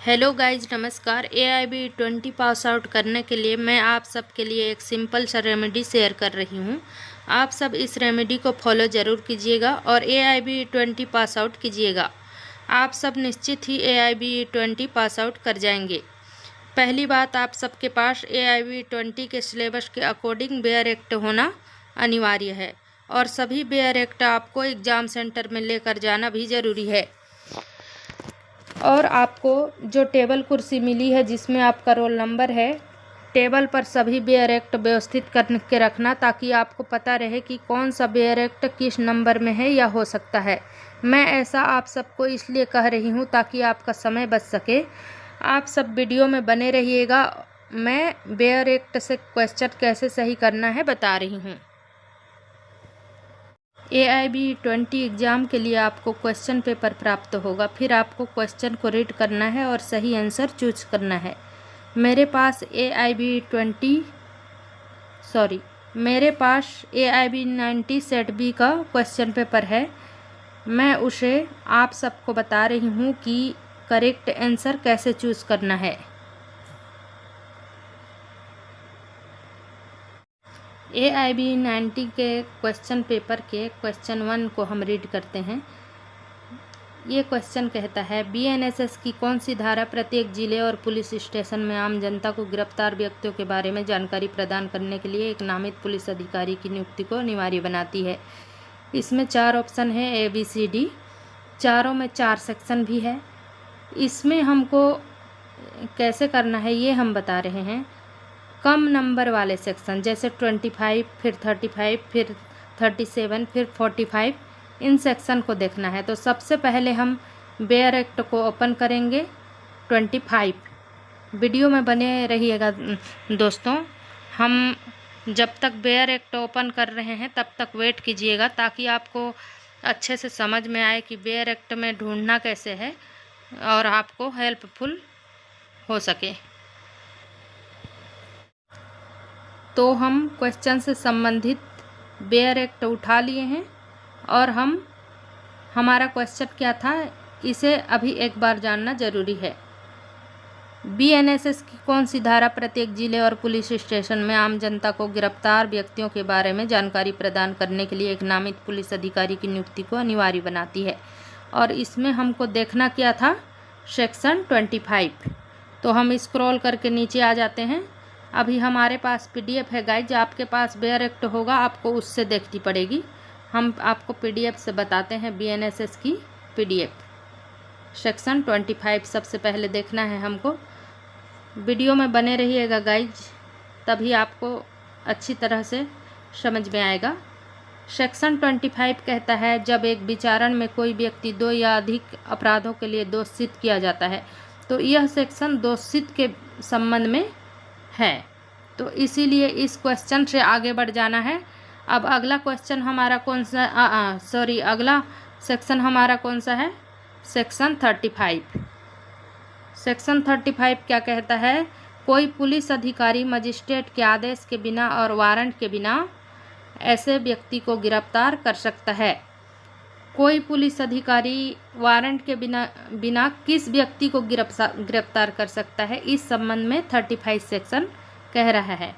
Hello guys, नमस्कार। AIB 20 pass out करने के लिए मैं आप सब के लिए एक सिंपल सा रेमेडी शेयर कर रही हूँ। आप सब इस रेमेडी को फॉलो ज़रूर कीजिएगा और AIB 20 पास आउट कीजिएगा। आप सब निश्चित ही AIB 20 पास आउट कर जाएंगे। पहली बात, आप सबके पास AIB 20 के सिलेबस के अकॉर्डिंग बेयर एक्ट होना अनिवार्य है और सभी बेयर एक्ट आपको एग्ज़ाम सेंटर में लेकर जाना भी ज़रूरी है। और आपको जो टेबल कुर्सी मिली है जिसमें आपका रोल नंबर है, टेबल पर सभी बेयर एक्ट व्यवस्थित करके रखना ताकि आपको पता रहे कि कौन सा बेयर एक्ट किस नंबर में है या हो सकता है। मैं ऐसा आप सबको इसलिए कह रही हूँ ताकि आपका समय बच सके। आप सब वीडियो में बने रहिएगा। मैं बेयर एक्ट से क्वेश्चन कैसे सही करना है बता रही हूँ। AIB 20 एग्ज़ाम के लिए आपको क्वेश्चन पेपर प्राप्त होगा, फिर आपको क्वेश्चन को रीड करना है और सही आंसर चूज करना है। मेरे पास AIB 90 सेट बी का क्वेश्चन पेपर है। मैं उसे आप सबको बता रही हूँ कि करेक्ट आंसर कैसे चूज करना है। AIB 90 के क्वेश्चन पेपर के क्वेश्चन 1 को हम रीड करते हैं। ये क्वेश्चन कहता है, BNSS की कौन सी धारा प्रत्येक जिले और पुलिस स्टेशन में आम जनता को गिरफ्तार व्यक्तियों के बारे में जानकारी प्रदान करने के लिए एक नामित पुलिस अधिकारी की नियुक्ति को अनिवार्य बनाती है। इसमें 4 ऑप्शन है ABCD। चारों में 4 सेक्शन भी है। इसमें हमको कैसे करना है ये हम बता रहे हैं। कम नंबर वाले सेक्शन जैसे 25, फिर 35, फिर 37, फिर 45, इन सेक्शन को देखना है। तो सबसे पहले हम बेयर एक्ट को ओपन करेंगे 25। वीडियो में बने रहिएगा दोस्तों। हम जब तक बेयर एक्ट ओपन कर रहे हैं तब तक वेट कीजिएगा ताकि आपको अच्छे से समझ में आए कि बेयर एक्ट में ढूंढना कैसे है और आपको हेल्पफुल हो सके। तो हम क्वेश्चन से संबंधित बेयर एक्ट उठा लिए हैं और हमारा क्वेश्चन क्या था इसे अभी एक बार जानना ज़रूरी है। BNSS की कौन सी धारा प्रत्येक जिले और पुलिस स्टेशन में आम जनता को गिरफ्तार व्यक्तियों के बारे में जानकारी प्रदान करने के लिए एक नामित पुलिस अधिकारी की नियुक्ति को अनिवार्य बनाती है। और इसमें हमको देखना क्या था, सेक्शन 25। तो हम स्क्रॉल करके नीचे आ जाते हैं। अभी हमारे पास PDF है गाइज। आपके पास बेयर एक्ट होगा, आपको उससे देखनी पड़ेगी। हम आपको PDF से बताते हैं BNSS की PDF। सेक्शन 25 सबसे पहले देखना है हमको। वीडियो में बने रहिएगा गाइज, तभी आपको अच्छी तरह से समझ में आएगा। सेक्शन 25 कहता है, जब एक विचारण में कोई व्यक्ति 2 या अधिक अपराधों के लिए दोषित किया जाता है तो यह सेक्शन दोषित के संबंध में है। तो इसीलिए इस क्वेश्चन से आगे बढ़ जाना है। अब अगला क्वेश्चन हमारा कौन सा, अगला सेक्शन हमारा कौन सा है, सेक्शन 35। सेक्शन 35 क्या कहता है, कोई पुलिस अधिकारी मजिस्ट्रेट के आदेश के बिना और वारंट के बिना ऐसे व्यक्ति को गिरफ्तार कर सकता है। कोई पुलिस अधिकारी वारंट के बिना किस व्यक्ति को गिरफ्तार कर सकता है, इस संबंध में 35 सेक्शन कह रहा है।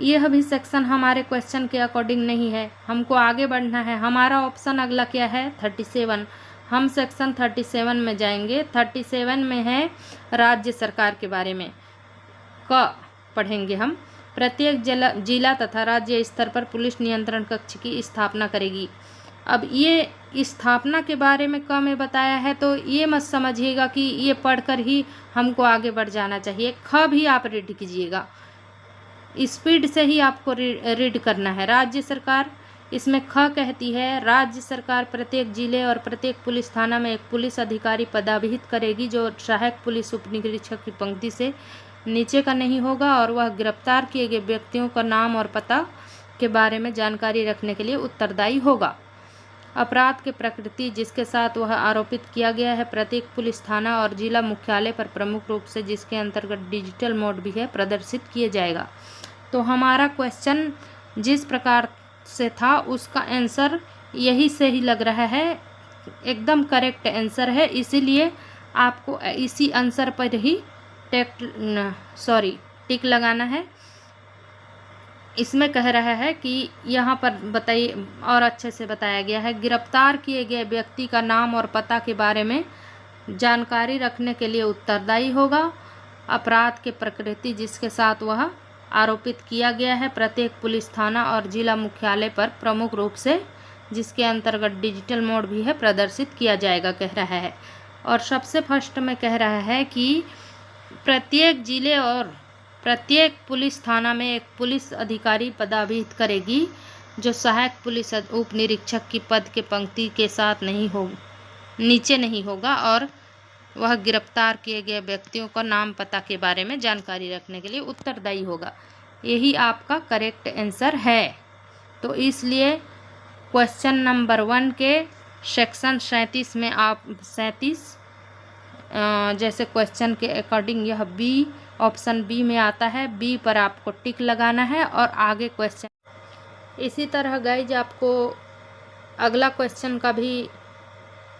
यह भी सेक्शन हमारे क्वेश्चन के अकॉर्डिंग नहीं है, हमको आगे बढ़ना है। हमारा ऑप्शन अगला क्या है, 37। हम सेक्शन 37 में जाएंगे। 37 में है राज्य सरकार के बारे में पढ़ेंगे हम। प्रत्येक जिला तथा राज्य स्तर पर पुलिस नियंत्रण कक्ष की स्थापना करेगी। अब ये स्थापना के बारे में में बताया है, तो ये मत समझिएगा कि ये पढ़कर ही हमको आगे बढ़ जाना चाहिए। भी आप रीड कीजिएगा, स्पीड से ही आपको रीड करना है। राज्य सरकार, इसमें कहती है, राज्य सरकार प्रत्येक जिले और प्रत्येक पुलिस थाना में एक पुलिस अधिकारी पदाभिहित करेगी जो सहायक पुलिस उपनिरीक्षक की पंक्ति से नीचे का नहीं होगा और वह गिरफ्तार किए गए व्यक्तियों का नाम और पता के बारे में जानकारी रखने के लिए उत्तरदायी होगा। अपराध के प्रकृति जिसके साथ वह आरोपित किया गया है प्रत्येक पुलिस थाना और जिला मुख्यालय पर प्रमुख रूप से जिसके अंतर्गत डिजिटल मोड भी है प्रदर्शित किया जाएगा। तो हमारा क्वेश्चन जिस प्रकार से था उसका आंसर यही से ही लग रहा है, एकदम करेक्ट आंसर है। इसीलिए आपको इसी आंसर पर ही टिक लगाना है। इसमें कह रहा है कि यहाँ पर बताइए, और अच्छे से बताया गया है, गिरफ्तार किए गए व्यक्ति का नाम और पता के बारे में जानकारी रखने के लिए उत्तरदायी होगा। अपराध के प्रकृति जिसके साथ वह आरोपित किया गया है प्रत्येक पुलिस थाना और जिला मुख्यालय पर प्रमुख रूप से, जिसके अंतर्गत डिजिटल मोड भी है, प्रदर्शित किया जाएगा कह रहा है। और सबसे फर्स्ट में कह रहा है कि प्रत्येक जिले और प्रत्येक पुलिस थाना में एक पुलिस अधिकारी पदाभिहित करेगी जो सहायक पुलिस उप निरीक्षक की पद के पंक्ति के साथ नीचे नहीं होगा, और वह गिरफ्तार किए गए व्यक्तियों का नाम पता के बारे में जानकारी रखने के लिए उत्तरदायी होगा। यही आपका करेक्ट आंसर है। तो इसलिए क्वेश्चन नंबर 1 के सेक्शन 37 में आप 37 जैसे क्वेश्चन के अकॉर्डिंग यह बी, ऑप्शन बी में आता है। बी पर आपको टिक लगाना है और आगे क्वेश्चन। इसी तरह गाइज आपको अगला क्वेश्चन का भी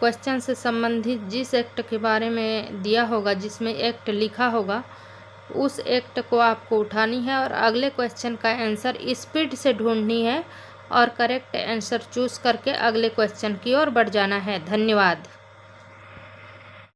क्वेश्चन से संबंधित जिस एक्ट के बारे में दिया होगा, जिसमें एक्ट लिखा होगा, उस एक्ट को आपको उठानी है और अगले क्वेश्चन का आंसर स्पीड से ढूंढनी है और करेक्ट आंसर चूज करके अगले क्वेश्चन की ओर बढ़ जाना है। धन्यवाद।